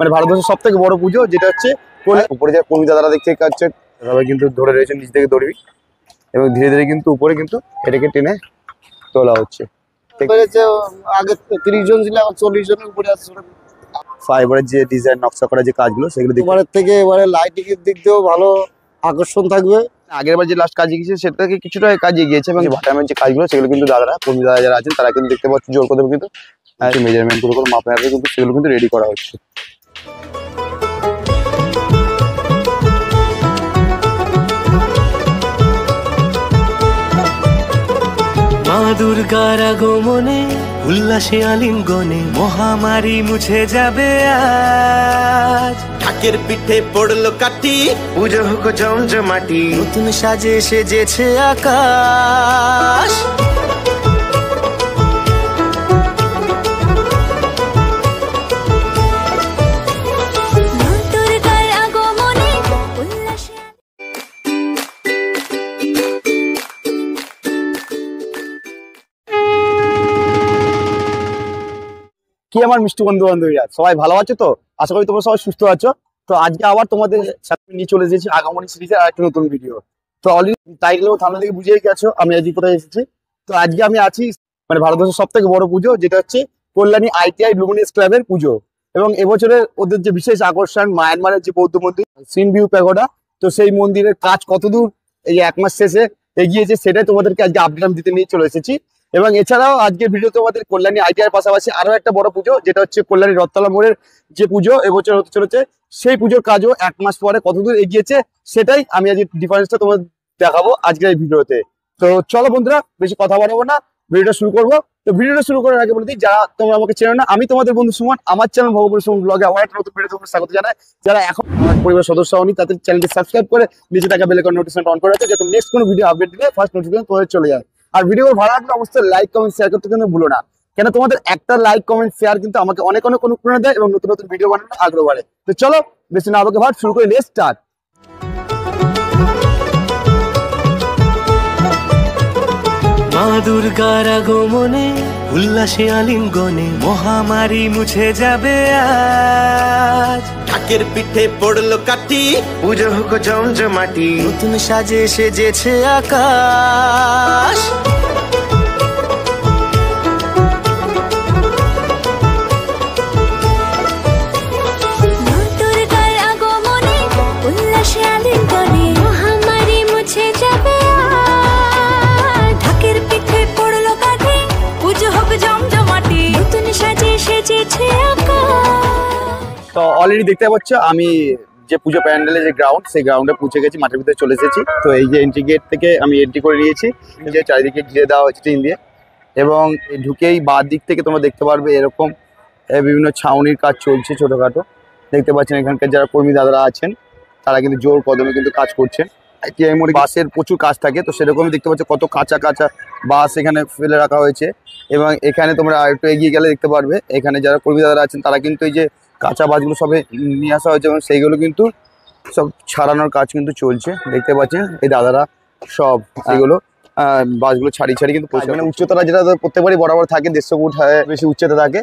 মানে ভারতবর্ষের সব থেকে বড় পুজো, যেটা হচ্ছে উপরে যে কর্মী দাদারা দেখতে পাচ্ছে সবাই কিন্তু ধরে রয়েছে নিচ থেকে দড়ি, এবং ধীরে ধীরে কিন্তু উপরে কিন্তু এটাকে টেনে তোলা হচ্ছে। আগে 30 জন ছিল, এখন 40 জনের উপরে আছে। ফাইবারের যে ডিজাইন নকশা করা যে কাজগুলো সেগুলো এবারের থেকে এবারে লাইটিং এর দিক দিয়েও ভালো আকর্ষণ থাকবে। আগের বার যে লাস্ট কাজ গিয়েছে সেটা থেকে কিছুটা কাজ এগিয়েছে, এবং বাটামের যে কাজগুলো সেগুলো কিন্তু দাদারা কর্মী দাদা যারা আছেন তারা কিন্তু দেখতে পাচ্ছি জোর করে কিন্তু মেজারমেন্ট গুলো করে মাপে মাপে কিন্তু সেগুলো কিন্তু রেডি করা হচ্ছে। মা দুর্গার আগমনে উল্লাসে আলিঙ্গনে মহামারী মুছে যাবে আজ। ঢাকের পিঠে পড়লো কাঠি, পুজো হোক জমজমাটি, নতুন সাজে সেজেছে আকাশ। কি আমার মিষ্টি বন্ধু বান্ধবীরা সবাই ভালো আছো তো? আশা করি তোমরা সবাই সুস্থ আছো। তো আজকে আবার তোমাদের সাথে নিয়ে চলে এসেছি আগমনী সিরিজের আরেকটা নতুন ভিডিও। তো অলরেডি টাইটেল ও থাম্বনেল থেকে বুঝেই গেছো আমি আজকে কোথায় এসেছি। তো আজকে আমি আছি মানে ভারতবর্ষের সব থেকে বড় পুজো, যেটা হচ্ছে কল্যাণী ITI লুমিনিয়াস ক্লাবের পুজো। এবং এবছরের ওদের যে বিশেষ আকর্ষণ মায়ানমারের যে বৌদ্ধ মন্দির সিন ভিউ প্যাগোডা, তো সেই মন্দিরের কাজ কতদূর এই 1 মাস শেষে এগিয়েছে সেটাই তোমাদেরকে আজকে আপডেট দিতে নিয়ে চলে এসেছি। এবং এছাড়াও আজকের ভিডিওতে আমাদের কল্যাণী ITI এর পাশাপাশি আরো একটা বড় পুজো, যেটা হচ্ছে কল্যাণী রথতলা মোড়ের যে পুজো এবছর হতে চলেছে, সেই পুজোর কাজও 1 মাস পরে কতদূর এগিয়েছে সেটাই আমি আজকে ডিফারেন্সটা তোমাদের দেখাবো আজকের এই ভিডিওতে। তো চলো বন্ধুরা, বেশি কথা বাড়াবো না, ভিডিওটা শুরু করবো। তো ভিডিওটা শুরু করার আগে বলে দিই, যারা তোমরা আমাকে চেনো না, আমি তোমাদের বন্ধু সুমন, আমার চ্যানেল ভগবান সুমন ব্লগে আবার একটা নতুন ভিডিও তোমাদের স্বাগত জানাই। যারা এখন আমার পরিবার সদস্য হয়নি তাদের চ্যানেলটি সাবস্ক্রাইব করে নিচে থাকা বেল আইকন নোটিফিকেশন অন করে রাখো, যাতে নেক্সট কোনো ভিডিও আপডেট দিলে ফার্স্ট নোটিফিকেশন তোমাদের চলে যায়। আর ভিডিও ভালো লাগলে অবশ্যই লাইক কমেন্ট শেয়ার করতে কিন্তু ভুলো না, কেন তোমাদের একটা লাইক কমেন্ট শেয়ার কিন্তু আমাকে অনেক অনেক অনুপ্রেরণা দেয় এবং নতুন নতুন ভিডিও বানানোর আগ্রহ বাড়ে। তো চলো বেশি না আমাকে ভাট শুরু করে লেটস স্টার্ট। মা দুর্গার আগমনে উল্লাসে আলিঙ্গনে মহামারী মুছে যাবে আজ। ঢাকের পিঠে পড়লো কাঠি, পুজো হোক জমজমাটি, নতুন সাজে সেজেছে আকাশ। তো অলরেডি দেখতে পাচ্ছ আমি যে পুজো প্যান্ডেলের যে গ্রাউন্ড, সেই গ্রাউন্ডে পৌঁছে গেছি, মাঠের ভিতরে চলে এসেছি। তো এই যে এন্ট্রি গেট থেকে আমি এন্ট্রি করে নিয়েছি, যে চারিদিকে ঘিরে দেওয়া হয়েছে টিন দিয়ে, এবং ঢুকেই বাঁ দিক থেকে তোমরা দেখতে পারবে এরকম বিভিন্ন ছাউনির কাজ চলছে ছোটোখাটো। দেখতে পাচ্ছেন এখানকার যারা কর্মী দাদারা আছেন তারা কিন্তু জোর কদমে কিন্তু কাজ করছেন। ITI মোড়ে বাসের প্রচুর কাজ থাকে, তো সেরকমই দেখতে পাচ্ছ কত কাঁচা কাঁচা বাস এখানে ফেলে রাখা হয়েছে। এবং এখানে তোমরা একটু এগিয়ে গেলে দেখতে পারবে এখানে যারা কর্মী দাদারা আছেন তারা কিন্তু এই যে কাঁচা বাসগুলো সবে নিয়ে আসা হয়েছে এবং সেইগুলো কিন্তু সব ছাড়ানোর কাজ কিন্তু চলছে। দেখতে পাচ্ছেন এই দাদারা সব এগুলো বাসগুলো ছাড়ি কিন্তু মানে উচ্চতাটা যেটা প্রত্যেকবারই বরাবর থাকে 150 ফুট বেশি উচ্চতা থাকে।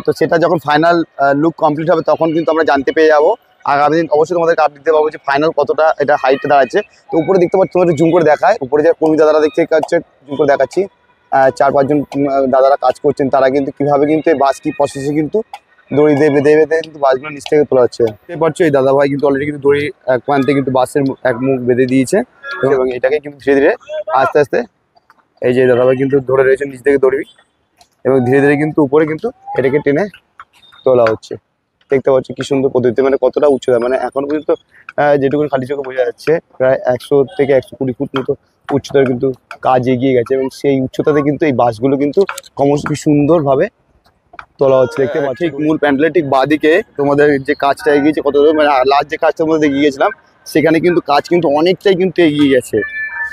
তো সেটা যখন ফাইনাল লুক কমপ্লিট হবে তখন কিন্তু আমরা জানতে পেয়ে যাবো। আগামী দিন অবশ্যই তোমাদেরকে আপডেট দিতে পারবো যে ফাইনাল কতটা এটা হাইটটা দাঁড়াচ্ছে। তো উপরে দেখতে পাচ্ছি, তোমাদের জুম করে দেখায়, উপরে যে কর্মী দাদারা দেখতে পাচ্ছে জুম করে দেখাচ্ছি, 4-5 জন দাদারা কাজ করছেন, তারা কিন্তু কিভাবে কিন্তু এই বাস কি প্রসেসে কিন্তু দড়ি দিয়ে বেঁধে বেঁধে কিন্তু বাসগুলো নিচ থেকে তোলা হচ্ছে। দেখতে পাচ্ছ এই দাদা ভাই কিন্তু অলরেডি কিন্তু দড়ি এক প্রান্তে কিন্তু বাসের এক মুখ বেঁধে দিয়েছে, এবং এটাকে কিন্তু ধীরে ধীরে আস্তে আস্তে এই যে দাদা ভাই কিন্তু ধরে রয়েছে নিচ থেকে দড়ি, এবং ধীরে ধীরে কিন্তু উপরে কিন্তু এটাকে টেনে তোলা হচ্ছে। দেখতে পাচ্ছি কি সুন্দর পদ্ধতি, মানে কতটা উচ্চতা, মানে এখন পর্যন্ত যেটুকু খালি চোখে বোঝা যাচ্ছে প্রায় 100 থেকে 120 ফুট মতো উচ্চতার কিন্তু কাজ এগিয়ে গেছে, এবং সেই উচ্চতাতে কিন্তু এই বাসগুলো কিন্তু ক্রমশ কি সুন্দরভাবে তোলা হচ্ছে। দেখতে পাচ্ছি মূল প্যান্ডেলের ঠিক বাঁদিকে তোমাদের যে কাজটা এগিয়েছে কত, মানে লাস্ট যে কাজটার মধ্যে এগিয়ে গিয়েছিলাম সেখানে কিন্তু কাজ কিন্তু অনেকটাই কিন্তু এগিয়ে গেছে।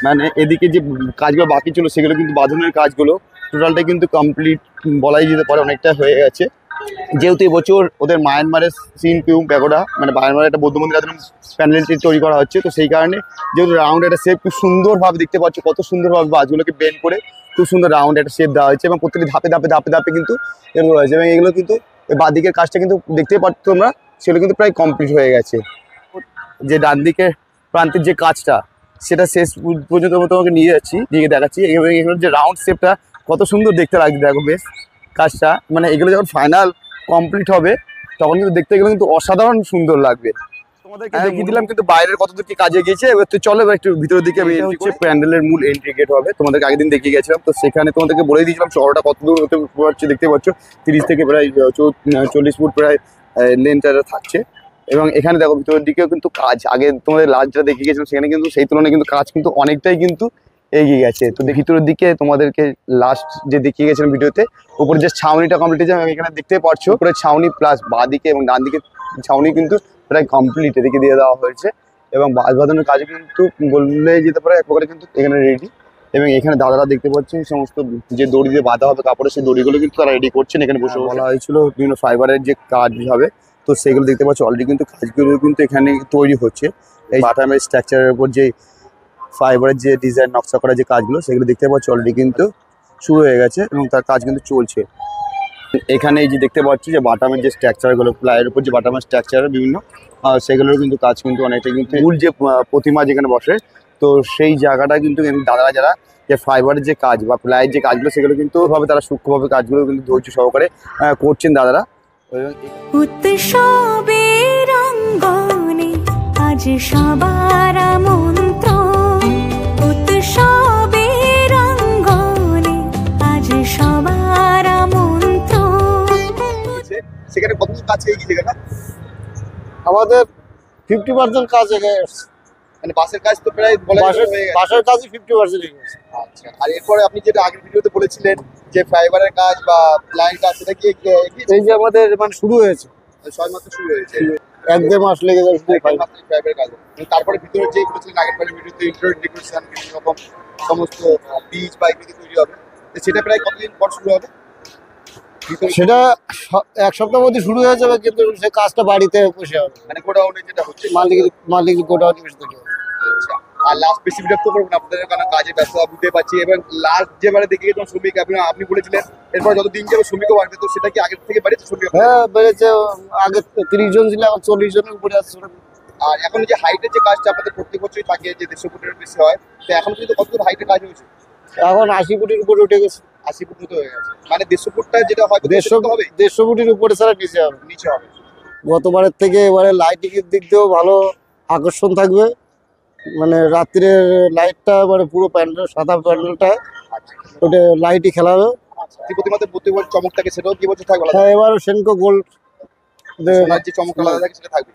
মানে এদিকে যে কাজগুলো বাকি ছিল সেগুলো কিন্তু বাঁধনের কাজগুলো টোটালটাই কিন্তু কমপ্লিট বলাই যেতে পারে, অনেকটা হয়ে গেছে। যেহেতু এবছর ওদের মায়ানমারের সিন ভিউ প্যাগোডা মানে মায়ানমারের একটা বৌদ্ধ মন্দির প্যান্ডেলটি তৈরি করা হচ্ছে, তো সেই কারণে যেহেতু রাউন্ড একটা শেপ খুব সুন্দরভাবে দেখতে পাচ্ছ, কত সুন্দরভাবে বাসগুলোকে বেন্ড করে খুব সুন্দর রাউন্ড একটা শেপ দেওয়া হয়েছে, এবং প্রত্যেকটি ধাপে ধাপে ধাপে ধাপে কিন্তু এগুলো হয়েছে, এবং এগুলো কিন্তু এই বাঁদিকের কাজটা কিন্তু দেখতেই পাচ্ছ তোমরা, সেগুলো কিন্তু প্রায় কমপ্লিট হয়ে গেছে। যে ডান দিকের প্রান্তের যে কাজটা সেটা শেষ পর্যন্ত তোমাকে নিয়ে যাচ্ছি, নিয়ে দেখাচ্ছি। এগুলোর যে রাউন্ড শেপটা কত সুন্দর দেখতে লাগছে, দেখো বেশ কাজটা। মানে এগুলো যখন ফাইনাল কমপ্লিট হবে তখন কিন্তু দেখতে গেলে কিন্তু অসাধারণ সুন্দর লাগবে। তোমাদেরকে দেখিয়ে দিলাম কিন্তু বাইরের কতদূর কি কাজে গিয়েছে। এবার তো চলো এবার একটু ভিতরের দিকে। আমি হচ্ছে প্যান্ডেলের মূল এন্ট্রি গেট হবে, তোমাদেরকে আগের দিন দেখিয়ে গেছিলাম। তো সেখানে তোমাদেরকে বলে দিয়েছিলাম শহরটা কতদূর হতে পারছে। দেখতে পাচ্ছ 30 থেকে প্রায় 40 ফুট প্রায় লেন্থটা থাকছে। এবং এখানে দেখো ভিতরের দিকেও কিন্তু কাজ, আগে তোমাদের লাস্ট যেটা দেখিয়ে গেছিলাম সেখানে কিন্তু সেই তুলনায় কিন্তু কাজ কিন্তু অনেকটাই কিন্তু এগিয়ে গেছে। তো ভিতরের দিকে তোমাদেরকে লাস্ট যে দেখিয়ে গেছিলাম ভিডিওতে, উপরে যে ছাউনিটা কমপ্লিট হয়েছে এখানে দেখতে পাচ্ছ। উপরে ছাউনি প্লাস বাঁ দিকে এবং ডান দিকে ছাউনি কিন্তু প্রায় কমপ্লিট এদিকে দিয়ে দেওয়া হয়েছে। এবং বাঁশ বাঁধানোর কাজ কিন্তু বললে যেতে পারে এক প্রকারে কিন্তু এখানে রেডি। এবং এখানে দাদারা দেখতে পাচ্ছেন সমস্ত যে দড়ি দিয়ে বাঁধা হবে কাপড়ে, সেই দড়িগুলো কিন্তু তারা রেডি করছেন। এখানে বসে বলা হয়েছিল বিভিন্ন ফাইবারের যে কাজ হবে, তো সেগুলো দেখতে পাচ্ছ অলরেডি কিন্তু কাজগুলো কিন্তু এখানে তৈরি হচ্ছে। এই বাটামের স্ট্রাকচারের উপর যে ফাইবারের যে ডিজাইন নকশা করা যে কাজগুলো সেগুলো দেখতে পাচ্ছ অলরেডি কিন্তু শুরু হয়ে গেছে এবং তার কাজ কিন্তু চলছে। এখানে এই যে দেখতে পাচ্ছি যে বাটামের যে স্ট্রাকচারগুলো, প্লাইয়ের উপর যে বাটামের স্ট্রাকচার বিভিন্ন সেগুলোর কিন্তু কাজ কিন্তু অনেকটা কিন্তু মূল যে প্রতিমা যেখানে বসে, তো সেই জায়গাটা কিন্তু দাদারা যারা যে ফাইবারের যে কাজ বা প্লাইয়ের যে কাজগুলো সেগুলো কিন্তু ভাবে তারা সূক্ষ্মভাবে কাজগুলো কিন্তু ধৈর্য সহকারে করছেন দাদারা। উৎসবের অঙ্গনে আজ সবার আমন্ত্রণ, উৎসবের অঙ্গনে আজ সবার আমন্ত্রণ। সেখানে কত কাজ এগিয়ে গেছে? আমাদের 50% কাজ এগিয়ে এসছে। মানে বাসের কাজ তো প্রায় বাসের কাজই 50% এগিয়ে গেছে। আচ্ছা, আর এরপরে আপনি যেটা আগের ভিডিওতে বলেছিলেন যে ফাইবারের কাজ বা প্লাইয়ের কাজ, সেটা কি এই যে আমাদের মানে শুরু হয়েছে, সবেমাত্র শুরু হয়েছে, 1-1.5 মাস লেগে যাবে শুধু ফাইবারের কাজ। তারপরে ভিতরে যে বলেছিলেন আগের বারের ভিডিওতে ইন্টেরিয়র ডেকোরেশন বিভিন্ন রকম সমস্ত বীজ বা এগুলো তৈরি হবে, তো সেটা প্রায় কতদিন পর শুরু হবে? সেটা 1 সপ্তাহের মধ্যে শুরু হয়ে যাবে, কিন্তু সেই কাজটা বাড়িতে বসে হবে। মানে গোডাউনে যেটা হচ্ছে মালিক গোডাউনে বসে থাকে। আচ্ছা, আর লাস্ট বেশি বিরক্ত করবো না আপনাদের, কারণ কাজে ব্যস্ত বুঝতে পারছি। এবং লাস্ট যেবারে দেখে গেছিলাম শ্রমিক আপনি বলেছিলেন এরপর যত দিন যাবে শ্রমিকও বাড়বে, তো সেটা কি আগের থেকে বাড়িতে শ্রমিক? হ্যাঁ বেড়েছে, আগে 30 জন ছিল, এখন 40 জনের উপরে আসছে। আর এখন যে হাইটের যে কাজটা আপনাদের প্রত্যেক বছরই থাকে যে 150 ফুটের বেশি হয়, তো এখন কিন্তু কতদূর হাইটের কাজ হয়েছে? এখন 80 ফুটের উপরে উঠে গেছে। 80 ফুট মতো হয়ে গেছে, মানে 150 ফুটটা যেটা হয় 150 ফুটের উপরে ছাড়া নিচে হবে। নিচে হবে। গতবারের থেকে এবারে লাইটিং এর দিক দিয়েও ভালো আকর্ষণ থাকবে। মানে রাত্রের লাইটটা মানে পুরো প্যান্ডেল, সাদা প্যান্ডেলটা ওটা লাইটই খেলাবে। প্রতিমাতে প্রত্যেকবার চমক থাকে, সেটাও কি বছর থাকবে? হ্যাঁ, এবার সেনকো গোল্ড যে চমক আলাদা থাকে সেটা থাকবে।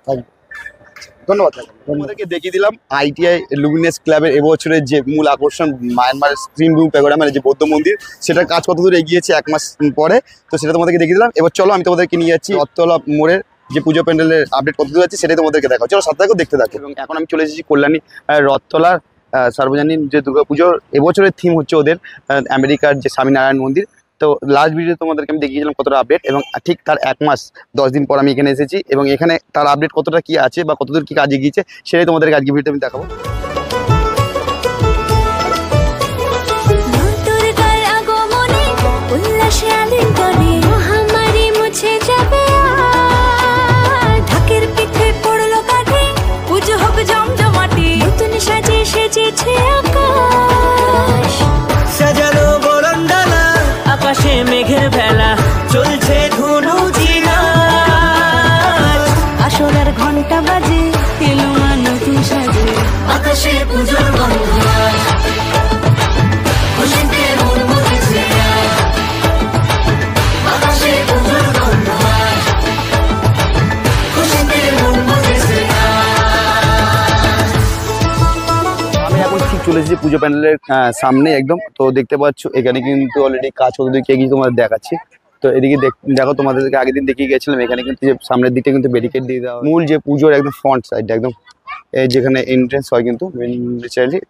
ধন্যবাদ। তোমাদেরকে দেখিয়ে দিলাম ITI লুমিনেস ক্লাবের এবছরের যে মূল আকর্ষণ মায়ানমার স্ক্রিন রুম প্যাগোডা, মানে যে বৌদ্ধ মন্দির, সেটার কাজ কতদূর এগিয়েছে 1 মাস পরে, তো সেটা তোমাদেরকে দেখিয়ে দিলাম। এবার চলো আমি তোমাদেরকে নিয়ে যাচ্ছি রথতলা মোড়ের যে পুজো প্যান্ডেলের আপডেট কতদূর আছে সেটাই তোমাদেরকে দেখাও। চলো সাথে থাকো, দেখতে থাকো। এবং এখন আমি চলে এসেছি কল্যাণী রথতলার সার্বজনীন যে দুর্গাপুজোর এবছরের থিম হচ্ছে ওদের আমেরিকার যে স্বামীনারায়ণ মন্দির। তো লাস্ট ভিডিও তোমাদেরকে আমি দেখিয়েছিলাম কতটা আপডেট, এবং ঠিক তার 1 মাস 10 দিন পর আমি এখানে এসেছি, এবং এখানে তার আপডেট কতটা কি আছে বা কতদূর কি কাজে গিয়েছে সেটাই তোমাদেরকে আজকে ভিডিওতে আমি দেখাবো। সাজানো বরণডালা, আকাশে মেঘের ভেলা, চলছে ধনু জিনাজ। আসরের ঘন্টা বাজে, এলো মা নতুন সাজে, আকাশে পুজোর গন্ধ, খুশিতে মন মুখেছে আকাশে পুজোর গন্ধ, খুশিতে মন মুখেছে। আমি এখন ঠিক চলে এসেছি পুজো প্যান্ডেলের সামনে একদম। তো দেখতে পাচ্ছ এখানে কিন্তু অলরেডি কাজ কতদূর কি এগিয়ে তোমাদের দেখাচ্ছি। তো এদিকে দেখো, তোমাদেরকে আগের দিন দেখিয়ে গেছিলাম, এখানে কিন্তু যে সামনের দিকটা কিন্তু ব্যারিকেড দিয়ে দেওয়া মূল যে পুজোর একদম ফ্রন্ট সাইডটা একদম যেখানে এন্ট্রেন্স হয় কিন্তু মেন,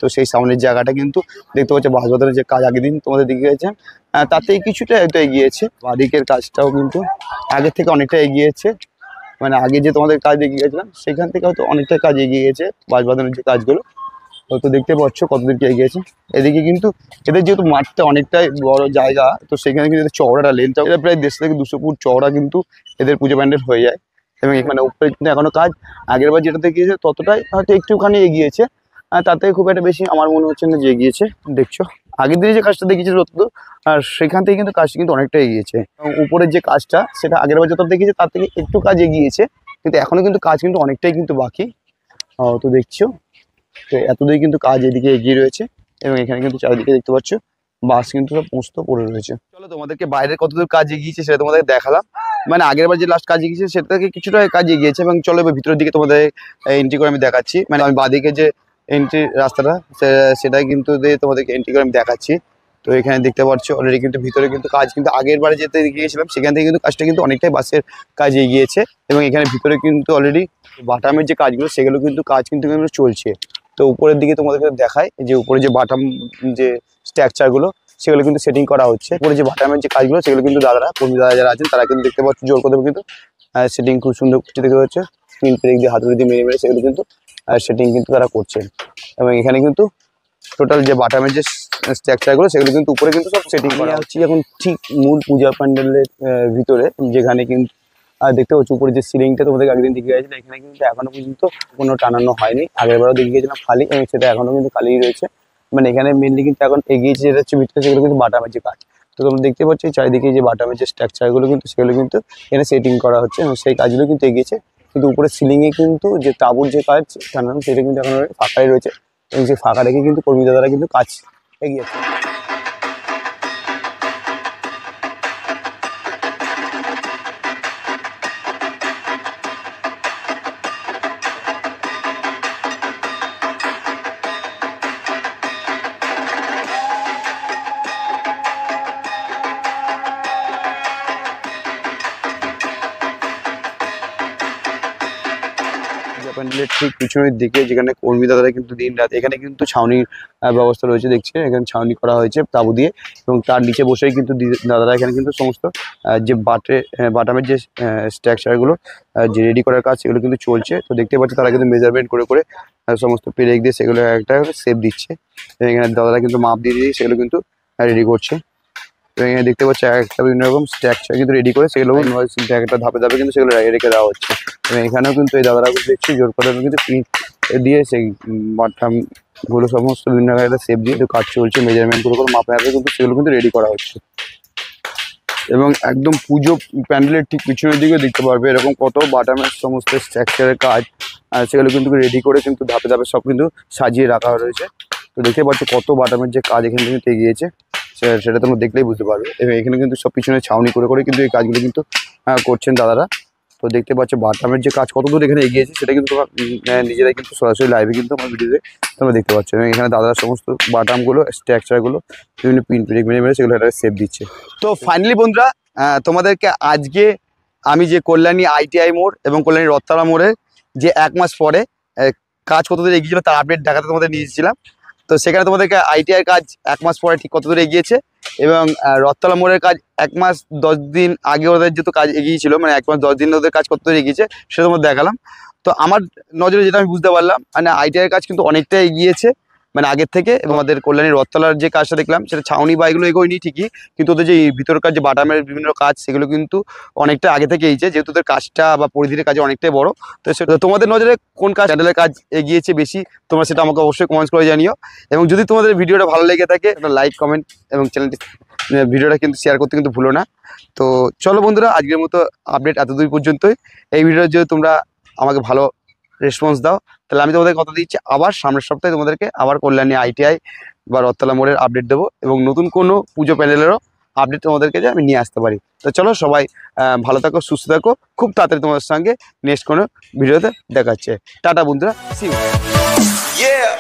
তো সেই সামনের জায়গাটা কিন্তু দেখতে পাচ্ছ বাঁশ বাঁধানোর যে কাজ আগের দিন তোমাদের দেখিয়েছে, তাতেই কিছুটা হয়তো এগিয়েছে। বাদিকের কাজটাও কিন্তু আগের থেকে অনেকটা এগিয়েছে, মানে আগে যে তোমাদের কাজ দেখিয়ে গেছিলাম সেখান থেকে হয়তো অনেকটা কাজ এগিয়ে গেছে বাঁশ বাঁধানোর যে কাজগুলো। তো দেখতে পাচ্ছ কতদূরকে এগিয়েছে। এদিকে কিন্তু এদের যেহেতু মাঠটা অনেকটাই বড় জায়গা, তো সেখানে কিন্তু এদের চওড়াটা লেন্থটা এটা প্রায় 150 থেকে 200 ফুট চওড়া কিন্তু এদের পুজো প্যান্ডেল হয়ে যায়। এবং এখানে উপরে কিন্তু এখনো কাজ আগের বার যেটাতে গিয়েছে ততটাই হয়তো একটুখানি এগিয়েছে, আর তাতে খুব একটা বেশি আমার মনে হচ্ছে না যে এগিয়েছে। দেখছো আগের দিনে যে কাজটা দেখিয়েছে যতদূর, আর সেখান থেকে কিন্তু কাজটা কিন্তু অনেকটা এগিয়েছে। এবং উপরের যে কাজটা সেটা আগের বার যত দেখিয়েছে তার থেকে একটু কাজ এগিয়েছে, কিন্তু এখনো কিন্তু কাজ কিন্তু অনেকটাই কিন্তু বাকি। তো দেখছো তো এতদূর কিন্তু কাজ এদিকে এগিয়ে রয়েছে। এবং এখানে কিন্তু চারিদিকে দেখতে পাচ্ছ বাস কিন্তু সব পোস্ত পড়ে রয়েছে। চলো তোমাদেরকে বাইরের কতদূর কাজ এগিয়েছে সেটা তোমাদের দেখালাম। মানে আগের বার যে লাস্ট কাজ এগিয়েছে সেটা থেকে কিছুটা কাজ এগিয়েছে। এবং চলো এবার ভিতরের দিকে তোমাদের এন্ট্রি করে আমি দেখাচ্ছি। মানে আমি বাঁদিকে যে এন্ট্রি রাস্তাটা সেটাই কিন্তু তোমাদেরকে এন্ট্রি করে আমি দেখাচ্ছি। তো এখানে দেখতে পাচ্ছ অলরেডি কিন্তু ভিতরে কিন্তু কাজ কিন্তু আগের বারে যেতে গিয়েছিলাম সেখান থেকে কিন্তু কাজটা কিন্তু অনেকটাই বাসের কাজ এগিয়েছে। এবং এখানে ভিতরে কিন্তু অলরেডি বাটামের যে কাজগুলো সেগুলো কিন্তু কাজ কিন্তু চলছে। তো উপরের দিকে তোমাদেরকে দেখায় যে উপরে যে বাটাম যে স্ট্রাকচারগুলো সেগুলো কিন্তু সেটিং করা হচ্ছে। উপরে যে বাটামের যে কাজগুলো সেগুলো কিন্তু দাদারা কর্মী দাদা যারা আছেন তারা কিন্তু দেখতে পাচ্ছ জোর করে কিন্তু সেটিং খুব সুন্দর দেখতে পাচ্ছে। স্ক্রিন পেরেক দিয়ে হাতুড়ি দিয়ে মেরে মেরে সেগুলো কিন্তু সেটিং কিন্তু তারা করছেন। এবং এখানে কিন্তু টোটাল যে বাটামের যে স্ট্রাকচারগুলো সেগুলো কিন্তু উপরে কিন্তু সব সেটিং করা হচ্ছে। এখন ঠিক মূল পূজা প্যান্ডেলের ভিতরে যেখানে কিন্তু দেখতে পাচ্ছি উপরে যে সিলিংটা তোমাদের একদিন দেখে গেছিলাম, এখানে কিন্তু এখনো পর্যন্ত কোনো টানানো হয়নি। আগেরবারও দেখে গেছিলাম খালি, এবং সেটা এখনো কিন্তু খালিই রয়েছে। মানে এখানে মেনলি কিন্তু এখন এগিয়েছে যেটা হচ্ছে ভিতরে সেগুলো কিন্তু বাটামের যে কাজ। তো তোমরা দেখতে পাচ্ছ চারিদিকে যে বাটামের যে স্ট্রাকচারগুলো কিন্তু সেগুলো কিন্তু এখানে সেটিং করা হচ্ছে এবং সেই কাজগুলো কিন্তু এগিয়েছে। কিন্তু উপরে সিলিংয়ে কিন্তু যে তাঁবুর যে কাজ টানানো সেটা কিন্তু এখন ফাঁকাই রয়েছে। এবং সেই ফাঁকা রেখে কিন্তু কর্মী দাদারা কিন্তু কাজ এগিয়েছে। প্যান্ডেলের ঠিক পিছনের দিকে যেখানে কর্মী দাদারা কিন্তু দিন রাত এখানে কিন্তু ছাউনির ব্যবস্থা রয়েছে। দেখছে এখানে ছাউনি করা হয়েছে তাঁবু দিয়ে, এবং তার নিচে বসেই কিন্তু দাদারা এখানে কিন্তু সমস্ত যে বাটামের যে স্ট্রাকচারগুলো যে রেডি করার কাজ সেগুলো কিন্তু চলছে। তো দেখতে পাচ্ছি তারা কিন্তু মেজারমেন্ট করে করে সমস্ত পেরেক দিয়ে সেগুলো একটা শেপ দিচ্ছে। এখানে দাদারা কিন্তু মাপ দিয়ে দিয়ে সেগুলো কিন্তু রেডি করছে। তো এখানে দেখতে পাচ্ছি একটা বিভিন্ন রকম স্ট্রাকচার কিন্তু রেডি করে সেগুলো একটা ধাপে ধাপে কিন্তু সেগুলো রেখে দেওয়া হচ্ছে। এবং এখানেও কিন্তু এই দাদারা দেখছি জোর করে কিন্তু পিন দিয়ে সেই বাটামগুলো সমস্ত বিভিন্ন একটা শেপ দিয়ে কাজ চলছে। মেজারমেন্টগুলো করে মাপে মাপে কিন্তু সেগুলো কিন্তু রেডি করা হচ্ছে। এবং একদম পুজো প্যান্ডেলের ঠিক পিছনের দিকে দেখতে পারবে এরকম কত বাটামের সমস্ত স্ট্রাকচারের কাজ সেগুলো কিন্তু রেডি করে কিন্তু ধাপে ধাপে সব কিন্তু সাজিয়ে রাখা রয়েছে। তো দেখতে পাচ্ছ কত বাটামের যে কাজ এখানে কিন্তু এগিয়েছে সেটা তোমরা দেখলেই বুঝতে পারবে। এবং এখানে কিন্তু সব পিছনে ছাউনি করে করে কিন্তু এই কাজগুলো কিন্তু করছেন দাদারা। তো দেখতে পাচ্ছ বাটামের যে কাজ কতদূর এখানে এগিয়েছে সেটা কিন্তু নিজেরাই কিন্তু সরাসরি লাইভে কিন্তু আমার ভিডিওতে তোমরা দেখতে পাচ্ছ। এবং এখানে দাদারা সমস্ত বাটামগুলো স্ট্রাকচারগুলো বিভিন্ন পিন পেরেক মেরে মেরে সেগুলো একটা শেপ দিচ্ছে। তো ফাইনালি বন্ধুরা তোমাদেরকে আজকে আমি যে কল্যাণী ITI মোড় এবং কল্যাণী রথতলা মোড়ে যে 1 মাস পরে কাজ কতদূর এগিয়েছিল তার আপডেট দেখাতে তোমাদের নিয়ে এসেছিলাম। তো সেখানে তোমাদেরকে ITI কাজ 1 মাস পরে ঠিক কতদূর এগিয়েছে, এবং রথতলা মোড়ের কাজ 1 মাস 10 দিন আগে ওদের যেহেতু কাজ এগিয়েছিল, মানে 1 মাস 10 দিন ওদের কাজ কতদূর এগিয়েছে সেটা তোমাদের দেখালাম। তো আমার নজরে যেটা আমি বুঝতে পারলাম মানে ITI কাজ কিন্তু অনেকটা এগিয়েছে মানে আগের থেকে। এবং আমাদের কল্যাণী রথতলার যে কাজটা দেখলাম সেটা ছাউনি বা এগুলো এগোয়নি ঠিকই, কিন্তু ওদের যে ভিতরকার যে বাটামের বিভিন্ন কাজ সেগুলো কিন্তু অনেকটা আগে থেকে এগিয়েছে, যেহেতু ওদের কাজটা বা পরিধির কাজে অনেকটাই বড়। তো সেটা তোমাদের নজরে কোন কাজ প্যান্ডেলের কাজ এগিয়েছে বেশি তোমরা সেটা আমাকে অবশ্যই কমেন্টস করে জানিও। এবং যদি তোমাদের ভিডিওটা ভালো লেগে থাকে একটা লাইক কমেন্ট এবং চ্যানেলটি ভিডিওটা কিন্তু শেয়ার করতে কিন্তু ভুলো না। তো চলো বন্ধুরা আজকের মতো আপডেট এতদূর পর্যন্তই। এই ভিডিওর যদি তোমরা আমাকে ভালো রেসপন্স দাও তাহলে আমি তোমাদের কথা দিচ্ছি আবার সামনের সপ্তাহে তোমাদেরকে আবার কল্যাণী ITI বা রথতলা মোড়ের আপডেট দেবো, এবং নতুন কোনো পুজো প্যান্ডেলেরও আপডেট তোমাদেরকে যে আমি নিয়ে আসতে পারি। তো চলো সবাই ভালো থাকো, সুস্থ থাকো, খুব তাড়াতাড়ি তোমাদের সঙ্গে নেক্সট কোনো ভিডিওতে দেখাচ্ছে। টাটা বন্ধুরা, সি ইউ।